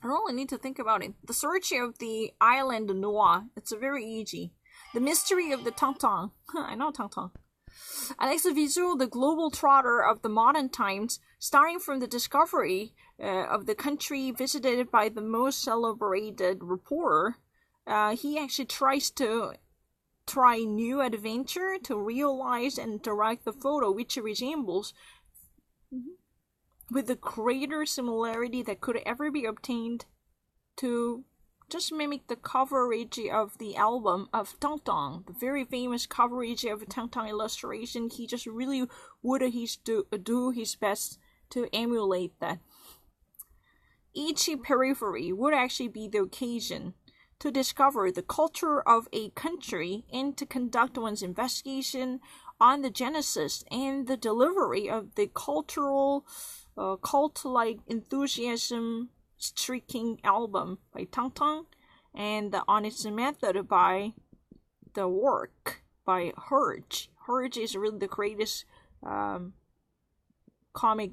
I don't really need to think about it. The search of the island Noir, it's very easy. The mystery of the Tong Tong. I know Tong Tong. Alex Visual, the global trotter of the modern times, starting from the discovery of the country visited by the most celebrated reporter. He actually tries to try new adventure to realize and direct the photo, which resembles with the greater similarity that could ever be obtained to just mimic the coverage of the album of Tong Tong, the very famous coverage of Tong Tong illustration. He just really would do his best to emulate that. Each periphery would actually be the occasion to discover the culture of a country and to conduct one's investigation on the genesis and the delivery of the cultural, cult-like enthusiasm streaking album by Tong Tong, and on its method by the work by Herge. Herge is really the greatest comic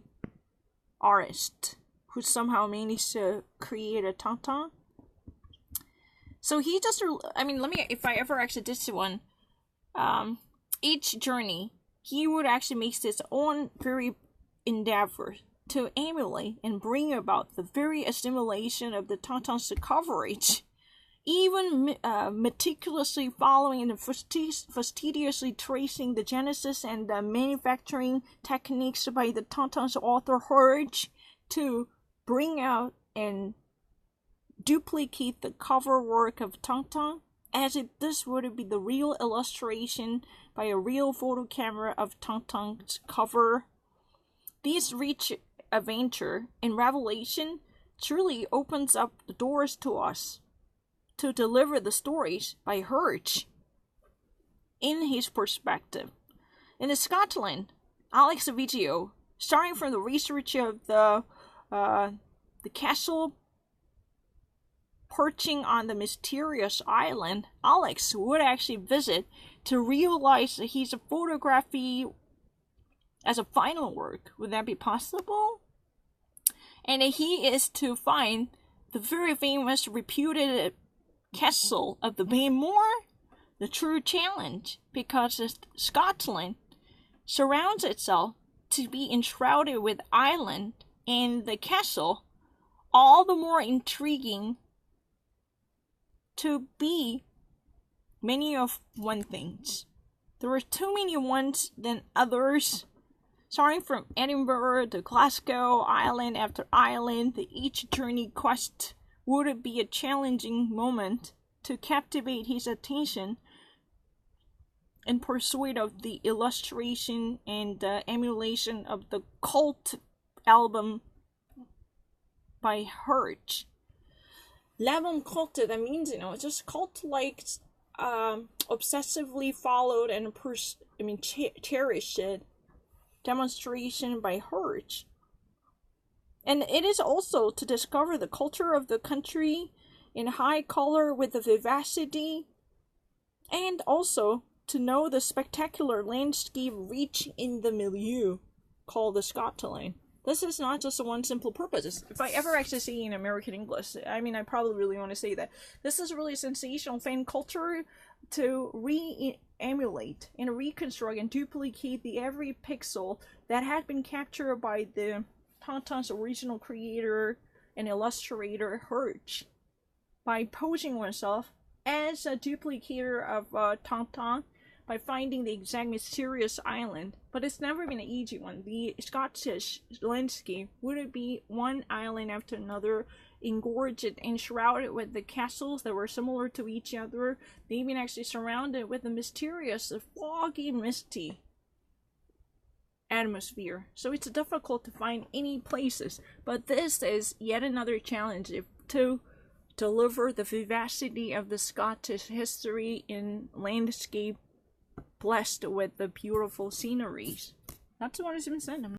artist who somehow managed to create a Tong Tong. So he just, if I ever actually did one, each journey, he would actually make his own very endeavor to emulate and bring about the very assimilation of the Tong Tong's coverage, even meticulously following and fastidiously tracing the genesis and the manufacturing techniques by the Tong Tong's author Herge to bring out and duplicate the cover work of Tong Tong, as if this would be the real illustration by a real photo camera of Tong Tong's cover. This rich adventure and revelation truly opens up the doors to us to deliver the stories by Herge in his perspective. In Scotland, Alex Vigio, starting from the research of the castle perching on the mysterious island, Alex would actually visit to realize his photography as a final work. Would that be possible? And he is to find the very famous reputed castle of the Baymore, the true challenge, because Scotland surrounds itself to be enshrouded with island, and the castle all the more intriguing to be many of one things. There were too many ones than others. Starting from Edinburgh to Glasgow, island after island, each journey quest would be a challenging moment to captivate his attention in pursuit of the illustration and the emulation of the cult album by Herge. L'album cult, that means, just cult-like, obsessively followed and cherished demonstration by Herge. And it is also to discover the culture of the country in high color with the vivacity, and also to know the spectacular landscape reach in the milieu called the Scotland. This is not just one simple purpose. If I ever actually say in American English, I probably really want to say that. This is really sensational fan culture to re-emulate and reconstruct and duplicate the every pixel that had been captured by the Tong Tong's original creator and illustrator Herge, by posing oneself as a duplicator of Tong Tong, by finding the exact mysterious island. But it's never been an easy one. The Scottish landscape would be one island after another, engorged and shrouded with the castles that were similar to each other. They've been actually surrounded with a mysterious, foggy, misty atmosphere. So it's difficult to find any places. But this is yet another challenge to deliver the vivacity of the Scottish history in landscape blessed with the beautiful sceneries. That's what has been said.